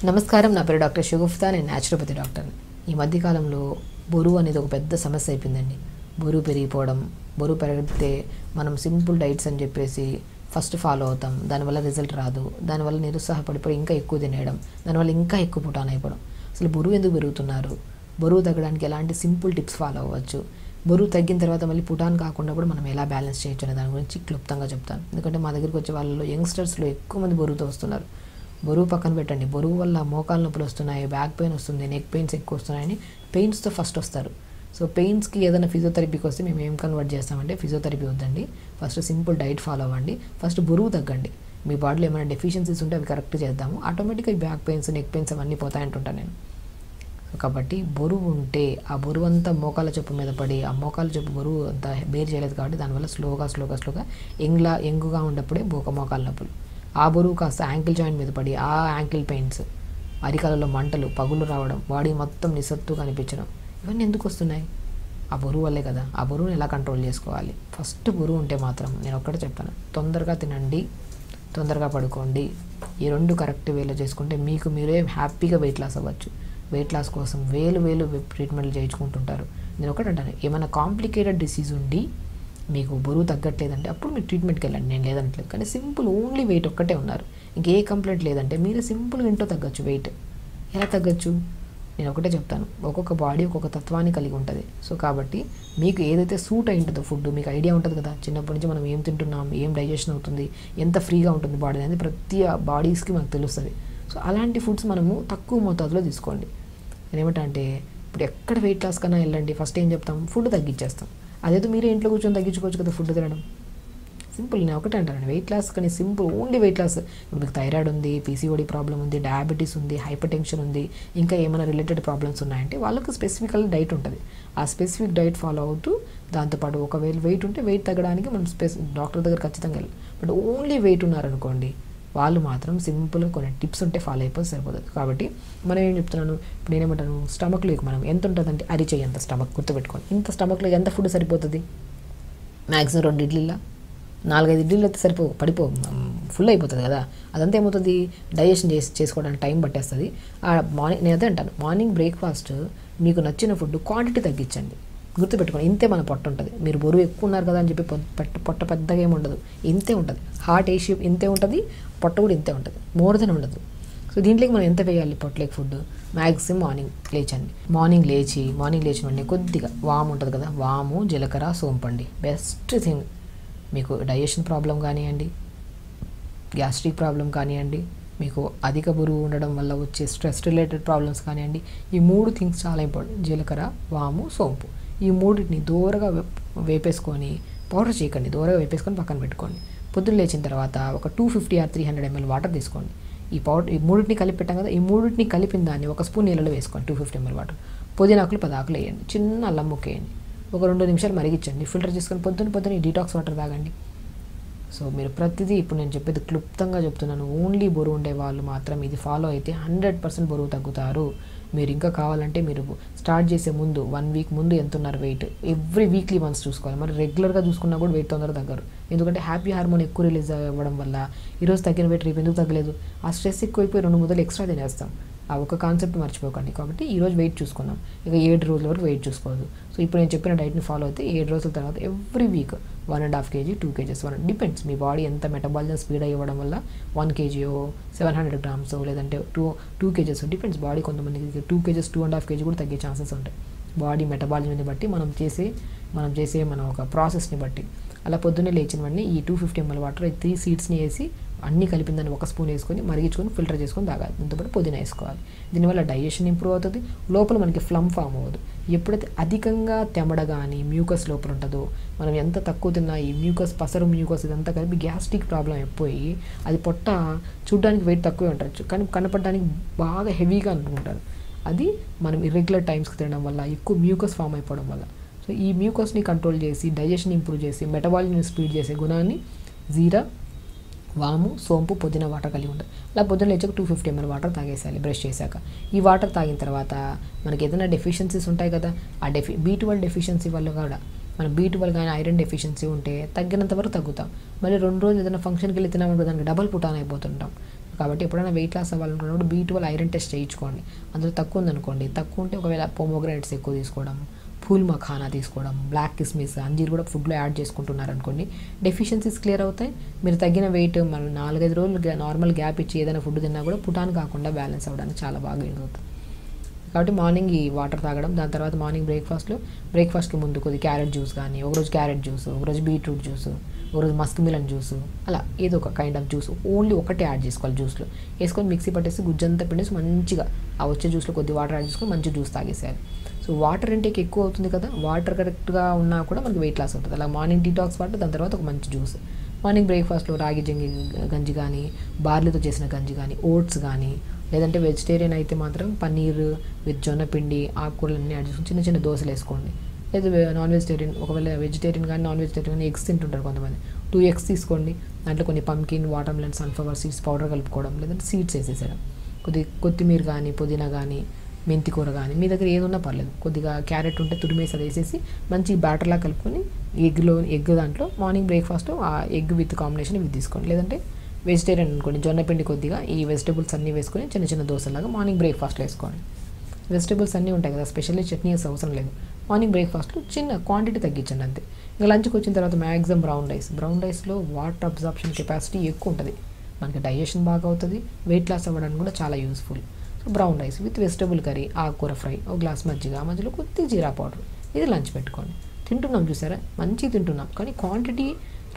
నమస్కారం, నా పేరు డాక్టర్ షగుఫ్తా. నేను న్యాచురోపతి డాక్టర్ని. ఈ మధ్యకాలంలో బరువు అనేది ఒక పెద్ద సమస్య అయిపోయిందండి. బరువు పెరిగిపోవడం, బరువు పెరిగితే మనం సింపుల్ డైట్స్ అని చెప్పేసి ఫస్ట్ ఫాలో అవుతాం, దానివల్ల రిజల్ట్ రాదు, దానివల్ల నిరుత్సాహపడిపోయి ఇంకా ఎక్కువ తినేయడం, దానివల్ల ఇంకా ఎక్కువ పుటాన్ అయిపోవడం. అసలు బరువు ఎందుకు పెరుగుతున్నారు, బరువు తగ్గడానికి ఎలాంటి సింపుల్ టిప్స్ ఫాలో అవ్వచ్చు, బరువు తగ్గిన తర్వాత మళ్ళీ పుటాన్ కాకుండా కూడా మనం ఎలా బ్యాలెన్స్ చేయొచ్చు అనే దాని గురించి క్లుప్తంగా చెప్తాను. ఎందుకంటే మా దగ్గరికి వచ్చే వాళ్ళలో యంగ్స్టర్స్లో ఎక్కువ మంది బరువుతో వస్తున్నారు. బరువు పక్కన పెట్టండి, బరువు వల్ల మోకాలు నొప్పులు వస్తున్నాయి, బ్యాక్ పెయిన్ వస్తుంది, నెక్ పెయిన్స్ ఎక్కువ వస్తున్నాయని పెయిన్స్తో ఫస్ట్ వస్తారు. సో పెయిన్స్కి ఏదైనా ఫిజియోథెరపీకి వస్తే మేము ఏం కన్వర్ట్ చేస్తామంటే, ఫిజియోథెరపీ వద్దండి, ఫస్ట్ సింపుల్ డైట్ ఫాలో అవ్వండి, ఫస్ట్ బరువు తగ్గండి. మీ బాడీలో ఏమైనా డెఫిషియన్సీస్ ఉంటే అవి కరెక్ట్ చేద్దాము, ఆటోమేటిక్గా బ్యాక్ పెయిన్స్, నెక్ పెయిన్స్ అవన్నీ పోతాయంటుంటాను నేను. సో కాబట్టి బరువు ఉంటే ఆ బరువు అంతా మోకాల చెప్పు మీద పడి, ఆ మోకాల చెప్పు బరువు అంతా బేర్ చేయలేదు కాబట్టి దానివల్ల స్లోగా యంగుగా ఉన్నప్పుడే మోకాల నొప్పులు, ఆ బరువు కాస్త యాంకిల్ జాయింట్ మీద పడి ఆ యాంకిల్ పెయిన్స్, అరికాలలో మంటలు, పగులు రావడం, బాడీ మొత్తం నిస్సత్తుగా అనిపించడం, ఇవన్నీ ఎందుకు వస్తున్నాయి? ఆ బరువు వల్లే కదా. ఆ బరువుని ఎలా కంట్రోల్ చేసుకోవాలి? ఫస్ట్ బరువు ఉంటే మాత్రం నేను ఒక్కటే చెప్పాను, తొందరగా తినండి, తొందరగా పడుకోండి. ఈ రెండు కరెక్ట్ వేలో చేసుకుంటే మీకు మీరే హ్యాపీగా వెయిట్ లాస్ అవ్వచ్చు. వెయిట్ లాస్ కోసం వేలు ట్రీట్మెంట్లు చేయించుకుంటుంటారు. నేను ఒకటి అంటాను, ఏమైనా కాంప్లికేటెడ్ డిసీజ్ ఉండి మీకు బరువు తగ్గట్లేదంటే అప్పుడు మీరు ట్రీట్మెంట్కి వెళ్ళండి, నేను లేదనట్లేదు. కానీ సింపుల్ ఓన్లీ వెయిట్ ఒక్కటే ఉన్నారు, ఇంకే కంప్లైంట్ లేదంటే మీరు సింపుల్గా ఇంట్లో తగ్గచ్చు. వెయిట్ ఎలా తగ్గచ్చు? నేను ఒకటే చెప్తాను, ఒక్కొక్క బాడీ ఒక్కొక్క తత్వాన్ని కలిగి ఉంటుంది. సో కాబట్టి మీకు ఏదైతే సూట్ అయి ఉంటుందో ఫుడ్ మీకు ఐడియా ఉంటుంది కదా, చిన్నప్పటి నుంచి మనం ఏం తింటున్నాం, ఏం డైజెషన్ అవుతుంది, ఎంత ఫ్రీగా ఉంటుంది బాడీ అనేది ప్రతి బాడీస్కి మనకు తెలుస్తుంది. సో అలాంటి ఫుడ్స్ మనము తక్కువ మోతాదులో తీసుకోండి. నేనేమంటే ఇప్పుడు ఎక్కడ వెయిట్ లాస్ కన్నా వెళ్ళండి, ఫస్ట్ ఏం చెప్తాం, ఫుడ్ తగ్గించేస్తాం. అదేదో మీరే ఇంట్లో కూర్చొని తగ్గించుకోవచ్చు కదా ఫుడ్ తినడం. సింపుల్, నేను ఒకటే అంటాను, వెయిట్ లాస్ కానీ సింపుల్ ఓన్లీ వెయిట్ లాస్. ఇప్పుడు మీకు థైరాయిడ్ ఉంది, పీసీఓడి ప్రాబ్లం ఉంది, డయాబెటీస్ ఉంది, హైపర్ టెన్షన్ ఉంది, ఇంకా ఏమైనా రిలేటెడ్ ప్రాబ్లమ్స్ ఉన్నాయంటే వాళ్ళకి స్పెసిఫికల్ డైట్ ఉంటుంది. ఆ స్పెసిఫిక్ డైట్ ఫాలో అవుతూ దాంతోపాటు ఒకవేళ వెయిట్ ఉంటే వెయిట్ తగ్గడానికి మనం డాక్టర్ దగ్గర ఖచ్చితంగా వెళ్ళాలి. బట్ ఓన్లీ వెయిట్ ఉన్నారనుకోండి, వాళ్ళు మాత్రం సింపుల్గా కొన్ని టిప్స్ ఉంటే ఫాలో అయిపోతే సరిపోతుంది. కాబట్టి మనం ఏం చెప్తున్నాను, ఇప్పుడు నేనేమంటాను, స్టమక్లో మనం ఎంత ఉంటుందంటే అరిచేయి అంత స్టమక్ గుర్తుపెట్టుకోండి. ఇంత స్టమక్లో ఎంత ఫుడ్ సరిపోతుంది? మ్యాక్సిమం 2 ఇడ్లీలా 4-5 ఇడ్లీలు అయితే ఫుల్ అయిపోతుంది కదా. అదంతా ఏమవుతుంది, డైజెషన్ చేసుకోవడానికి టైం పట్టేస్తుంది. మార్నింగ్ నేను అదే అంటాను, మార్నింగ్ బ్రేక్ఫాస్ట్ మీకు నచ్చిన ఫుడ్ క్వాంటిటీ తగ్గించండి. గుర్తుపెట్టుకోండి, ఇంతే మన పొట్ట ఉంటుంది. మీరు బరువు ఎక్కువ ఉన్నారు కదా అని చెప్పి పొట్ట పెద్దగా ఏమి ఉండదు, ఇంతే ఉంటుంది. హార్ట్ ఏ షేప్ ఇంతే ఉంటుంది, పొట్ట కూడా ఇంతే ఉంటుంది, మోర్ దెన్ ఉండదు. సో దీంట్లోకి మనం ఎంత వేయాలి పొట్టలేక ఫుడ్? మ్యాక్సిమం మార్నింగ్ లేచిన వెంటనే కొద్దిగా వాము ఉంటుంది కదా, వాము, జీలకర్ర, సోంపండి బెస్ట్ థింగ్. మీకు డైజెషన్ ప్రాబ్లం కానివ్వండి, గ్యాస్ట్రిక్ ప్రాబ్లం కానివ్వండి, మీకు అధిక బరువు ఉండడం వల్ల వచ్చే స్ట్రెస్ రిలేటెడ్ ప్రాబ్లమ్స్ కానివ్వండి, ఈ 3 థింగ్స్ చాలా ఇంపార్టెంట్. జీలకర్ర, వాము, సోంపు, ఈ 3టిని దూరగా వేపేసుకొని, పౌడర్ చేయకండి, దూరగా వేపేసుకొని పక్కన పెట్టుకోండి. పొద్దున్న లేచిన తర్వాత ఒక 250 or 300 ml వాటర్ తీసుకోండి. ఈ 3టిని కలిపి పెట్టాం కదా, ఈ 3టిని కలిపిన దాన్ని 1 స్పూన్ నీళ్ళలో వేసుకోండి. 250 ml వాటర్, పుదీనాకులు 10 ఆకులు వేయండి, చిన్న అల్లం ముక్క వేయండి, ఒక 2 నిమిషాలు మరిగించండి, ఫిల్టర్ చేసుకొని పొద్దున్న ఈ డీటాక్స్ వాటర్ తాగండి. సో మీరు ప్రతిదీ ఇప్పుడు నేను చెప్పేది క్లుప్తంగా చెప్తున్నాను. ఓన్లీ బరువు ఉండే వాళ్ళు మాత్రం ఇది ఫాలో అయితే 100% బరువు తగ్గుతారు. మీరు ఇంకా కావాలంటే మీరు స్టార్ట్ చేసే ముందు 1 వీక్ ముందు ఎంత ఉన్నారు వెయిట్, ఎవ్రీ వీక్లీ వన్స్ చూసుకోవాలి. మరి రెగ్యులర్గా చూసుకున్నా కూడా వెయిట్ తొందరగా తగ్గరు. ఎందుకంటే హ్యాపీ హార్మోన్ ఎక్కువ రిలీజ్ అవ్వడం వల్ల ఈరోజు తగ్గిన వెయిట్ రేపు ఎందుకు తగ్గలేదు, ఆ స్ట్రెస్ ఎక్కువైపోయి 2 ముద్దలు ఎక్స్ట్రా తినేస్తాం. ఆ ఒక కాన్సెప్ట్ మర్చిపోకండి. కాబట్టి ఈరోజు వెయిట్ చూసుకున్నాం, ఇక 7 రోజుల వరకు వెయిట్ చూసుకోవద్దు. సో ఇప్పుడు నేను చెప్పిన డైట్ని ఫాలో అయితే 7 రోజుల తర్వాత every week 1.5 kg 2 kgs depends మీ బాడీ ఎంత మెటబాలిజం స్పీడ్ అవ్వడం వల్ల 1 kg 700 grams లేదంటే 2 kgs డిపెండ్స్. బాడీ కొంతమందికి 2 kgs 2.5 kg కూడా తగ్గే ఛాన్సెస్ ఉంటాయి, బాడీ మెటబాలిజంని బట్టి, మనం చేసే మన ఒక ప్రాసెస్ని బట్టి. అలా పొద్దున్నే లేచిన వెంటనే ఈ 250 ml వాటర్ 3 సీడ్స్ని వేసి అన్నీ కలిపిందని 1 స్పూన్ వేసుకొని మరిగించుకొని ఫిల్టర్ చేసుకొని తాగాలి. దీంతోపాటు పుదీనా వేసుకోవాలి. దీనివల్ల డైజెషన్ ఇంప్రూవ్ అవుతుంది, లోపల మనకి ఫ్లమ్ ఫామ్ అవ్వదు. ఎప్పుడైతే అధికంగా తెమడ కానీ మ్యూకస్ లోపల ఉంటుందో, మనం ఎంత తక్కువ తిన్నా ఈ మ్యూకస్, పసరు మ్యూకస్ ఇదంతా కలిపి గ్యాస్ట్రిక్ ప్రాబ్లం అయిపోయి అది పొట్ట చూడడానికి వెయిట్ తక్కువే ఉండొచ్చు కానీ కనపడడానికి బాగా హెవీగా అనుకుంటారు. అది మనం ఇర్రెగ్యులర్ టైమ్స్కి తినడం వల్ల, ఎక్కువ మ్యూకస్ ఫామ్ అయిపోవడం వల్ల. సో ఈ మ్యూకస్ని కంట్రోల్ చేసి, డైజెషన్ ఇంప్రూవ్ చేసి, మెటబాలిజం స్పీడ్ చేసే గుణాన్ని జీరా, వాము, సోంపు, పుదీనా వాటర్ కలిగి ఉంటుంది. అలా పొద్దున్న లేచాక 250 ml వాటర్ తాగేసేయాలి బ్రష్ చేశాక. ఈ వాటర్ తాగిన తర్వాత మనకి ఏదైనా డెఫిషియన్సీస్ ఉంటాయి కదా, ఆ B12 డెఫిషియన్సీ వల్ల కూడా మన B12 కానీ ఐరన్ డెఫిషియన్సీ ఉంటే తగ్గినంత వరకు తగ్గుతాం. మళ్ళీ 2 రోజులు ఏదైనా ఫంక్షన్కి వెళ్ళి తినామనుకో దానికి డబల్ పుటాన్ అయిపోతుంటాం. కాబట్టి ఎప్పుడైనా వెయిట్ లాస్ అవ్వాలనుకున్నప్పుడు B12 ఐరన్ టెస్ట్ చేయించుకోండి. అందులో తక్కువ ఉందనుకోండి, తక్కువ ఉంటే ఒకవేళ పోమోగ్రానైట్స్ ఎక్కువ తీసుకోవడం, ఫూల్ మఖానా తీసుకోవడం, బ్లాక్ కిస్మిస్, అంజీర్ కూడా ఫుడ్లో యాడ్ చేసుకుంటున్నారనుకోండి, డెఫిషియన్సీస్ క్లియర్ అవుతాయి. మీరు తగ్గిన వెయిట్ మనం 4-5 రోజులు నార్మల్ గ్యాప్ ఇచ్చి ఏదైనా ఫుడ్ తిన్నా కూడా పుటాన్ కాకుండా బ్యాలెన్స్ అవ్వడానికి చాలా బాగా యూజ్ అవుతుంది. కాబట్టి మార్నింగ్ ఈ వాటర్ తాగడం, దాని తర్వాత మార్నింగ్ బ్రేక్ఫాస్ట్కి ముందు కొద్ది క్యారెట్ జ్యూస్ కానీ, ఒకరోజు క్యారెట్ జ్యూస్, ఒకరోజు బీట్రూట్ జ్యూస్, ఒకరోజు మస్క్ మిలన్ జ్యూస్, అలా ఏదో ఒక కైండ్ ఆఫ్ జ్యూస్ ఓన్లీ ఒకటే యాడ్ చేసుకోవాలి. జ్యూస్లో వేసుకొని మిక్సీ పట్టేసి గుజ్జంతా పిండేసి మంచిగా ఆ వచ్చే జ్యూస్లో కొద్ది వాటర్ యాడ్ చేసుకొని మంచి జ్యూస్ తాగేసేయాలి. సో వాటర్ ఇంటేక్ ఎక్కువ అవుతుంది కదా, వాటర్ కరెక్ట్గా ఉన్నా కూడా మనకి వెయిట్ లాస్ అవుతుంది. అలా మార్నింగ్ డీటాక్స్ వాటర్, దాని తర్వాత ఒక మంచి జ్యూస్. మార్నింగ్ బ్రేక్ఫాస్ట్లో రాగి గంజి కానీ, బార్లీతో చేసిన గంజి కానీ, ఓట్స్ కానీ, లేదంటే వెజిటేరియన్ అయితే మాత్రం పన్నీర్ విత్ జొన్నపిండి, ఆకుకూరలన్నీ యాడ్ చేసుకుని చిన్న చిన్న దోశలు వేసుకోండి. లేదా నాన్ వెజిటేరియన్, ఒకవేళ వెజిటేరియన్ కానీ నాన్ వెజిటేరియన్ కానీ ఎగ్స్ తింటుంటారు కొంతమంది, 2 eggs తీసుకోండి. దాంట్లో కొన్ని pumpkin, water melon, sunflower seeds powder కలుపుకోవడం, లేదంటే సీడ్స్ వేసేసేయడం. కొత్తిమీర కానీ, పుదీనా కానీ, మెంతి కూర కానీ, మీ దగ్గర ఏది ఉన్నా పర్లేదు, కొద్దిగా క్యారెట్ ఉంటే తురిమేసి అది వేసేసి మంచి బ్యాటర్లా కలుపుకొని ఎగ్ దాంట్లో మార్నింగ్ బ్రేక్ఫాస్ట్ ఆ ఎగ్ విత్ కాంబినేషన్ ఇవి తీసుకోండి. లేదంటే వెజిటేరియన్ అనుకోండి, జొన్నపిండి కొద్దిగా ఈ వెజిటేబుల్స్ అన్నీ వేసుకొని చిన్న చిన్న దోశలాగా మార్నింగ్ బ్రేక్ఫాస్ట్లో వేసుకోండి. వెజిటేబుల్స్ అన్నీ ఉంటాయి కదా, స్పెషల్లీ చట్నీ వేసే అవసరం లేదు. మార్నింగ్ బ్రేక్ఫాస్ట్లో చిన్న క్వాంటిటీ తగ్గించండి అంతే. ఇంకా లంచ్కి వచ్చిన తర్వాత మ్యాక్సిమం బ్రౌన్ రైస్లో వాటర్ అబ్జార్ప్షన్ కెపాసిటీ ఎక్కువ ఉంటుంది, మనకి డైజెషన్ బాగా అవుతుంది, వెయిట్ లాస్ అవ్వడానికి కూడా చాలా useful. So brown rice with vegetable curry, ఆకుకూర ఫ్రై, ఒక గ్లాస్ మజ్జిగ, మధ్యలో కొద్ది జీరా పౌడర్, ఇది లంచ్ పెట్టుకోండి. తింటున్నాం చూసారా, మంచిగా తింటున్నాం, కానీ క్వాంటిటీ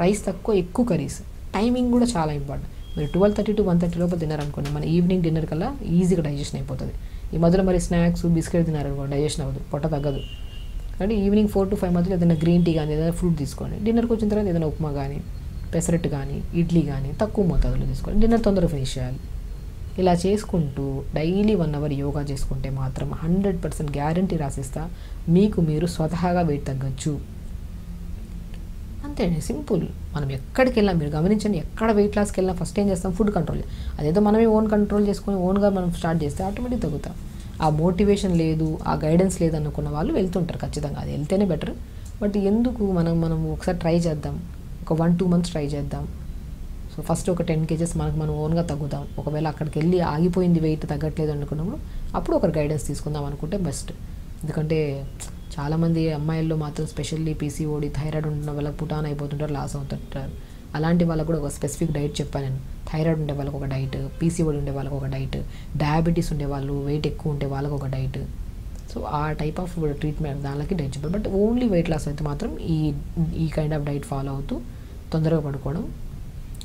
రైస్ తక్కువ, ఎక్కువ కర్రీస్. టైమింగ్ కూడా చాలా ఇంపార్టెంట్. మీరు 12:30 to 1:30 లోపల తిన్నారనుకోండి, మన ఈవినింగ్ డిన్నర్ కల్లా ఈజీగా డైజెషన్ అయిపోతుంది. ఈ మధ్యలో మరి స్నాక్స్, బిస్కెట్ తిన్నారనుకోండి డైజెషన్ అవ్వదు, పొట్ట తగ్గదు. కాబట్టి ఈవినింగ్ 4 to 5 మధ్యలో ఏదైనా గ్రీన్ టీ కానీ, ఏదైనా ఫ్రూట్ తీసుకోండి. డిన్నర్కి వచ్చిన తర్వాత ఏదైనా ఉప్మా కానీ, పెసరట్టు కానీ, ఇడ్లీ కానీ తక్కువ మోతాదులో తీసుకోండి. డిన్నర్ తొందరగా ఫినిష్ చేయాలి. ఇలా చేసుకుంటూ డైలీ 1 hour యోగా చేసుకుంటే మాత్రం 100% గ్యారంటీ రాసిస్తా, మీకు మీరు స్వతహాగా వెయిట్ తగ్గచ్చు. అంతే అండి, సింపుల్. మనం ఎక్కడికి వెళ్ళినా మీరు గమనించండి, ఎక్కడ వెయిట్ లాస్కి వెళ్ళినా ఫస్ట్ ఏం చేస్తాం, ఫుడ్ కంట్రోల్. అదేదో మనమే ఓన్ కంట్రోల్ చేసుకొని ఓన్గా మనం స్టార్ట్ చేస్తే ఆటోమేటిక్ తగ్గుతాం. ఆ మోటివేషన్ లేదు, ఆ గైడెన్స్ లేదు అనుకున్న వాళ్ళు వెళ్తుంటారు ఖచ్చితంగా, అది వెళ్తేనే బెటర్. బట్ ఎందుకు మనం ఒకసారి ట్రై చేద్దాం, ఒక 1-2 months ట్రై చేద్దాం. సో ఫస్ట్ ఒక 10 kgs మనం ఓన్గా తగ్గుతాం. ఒకవేళ అక్కడికి వెళ్ళి ఆగిపోయింది, వెయిట్ తగ్గట్లేదు అనుకున్నప్పుడు అప్పుడు ఒకరు గైడెన్స్ తీసుకుందాం అనుకుంటే బెస్ట్. ఎందుకంటే చాలామంది అమ్మాయిల్లో మాత్రం స్పెషల్లీ PCOD, థైరాయిడ్ ఉన్న వాళ్ళకి పుటాన్ అయిపోతుంటారు, లాస్ అవుతుంటారు. అలాంటి వాళ్ళకు కూడా ఒక స్పెసిఫిక్ డైట్ చెప్పాను నేను. థైరాయిడ్ ఉండే వాళ్ళకి ఒక డైట్, PCOD ఉండే వాళ్ళకి ఒక డైట్, డయాబెటీస్ ఉండే వాళ్ళు, వెయిట్ ఎక్కువ ఉంటే వాళ్ళకి ఒక డైట్. సో ఆ టైప్ ఆఫ్ ట్రీట్మెంట్ దానికి డైట్ చెప్పారు. బట్ ఓన్లీ వెయిట్ లాస్ అయితే మాత్రం ఈ కైండ్ ఆఫ్ డైట్ ఫాలో అవుతూ తొందరగా పడుకోవడం.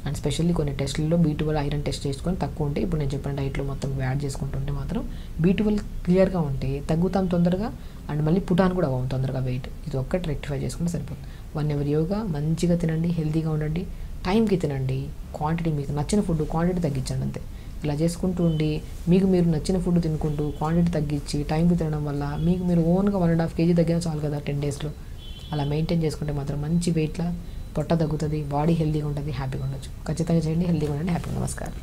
అండ్ స్పెషల్లీ కొన్ని టెస్టుల్లో B12 ఐరన్ టెస్ట్ చేసుకొని తక్కువ ఉంటే, ఇప్పుడు నేను చెప్పిన డైట్లో మొత్తం యాడ్ చేసుకుంటుంటే మాత్రం B12 క్లియర్గా ఉంటే తగ్గుతాం తొందరగా, అండ్ మళ్ళీ పుటాన్ కూడా అవ్వం తొందరగా వెయిట్. ఇది ఒక్కటి రెక్టిఫై చేసుకుంటే సరిపోతుంది. 1 hour యోగా, మంచిగా తినండి, హెల్తీగా ఉండండి, టైంకి తినండి, క్వాంటిటీ మీకు నచ్చిన ఫుడ్ క్వాంటిటీ తగ్గించండి అంతే. ఇలా చేసుకుంటూ ఉండి మీకు మీరు నచ్చిన ఫుడ్ తినుకుంటూ క్వాంటిటీ తగ్గించి టైంకి తినడం వల్ల మీకు మీరు ఓన్గా 1.5 kg తగ్గినా చాలు కదా 10 daysలో. అలా మెయింటైన్ చేసుకుంటే మాత్రం మంచి వెయిట్లా పొట్ట తగ్గుతుంది, బాడీ హెల్తీగా ఉంటుంది, హ్యాపీగా ఉండొచ్చు. ఖచ్చితంగా చేయండి, హెల్తీగా ఉండండి, హ్యాపీగా. నమస్కారం.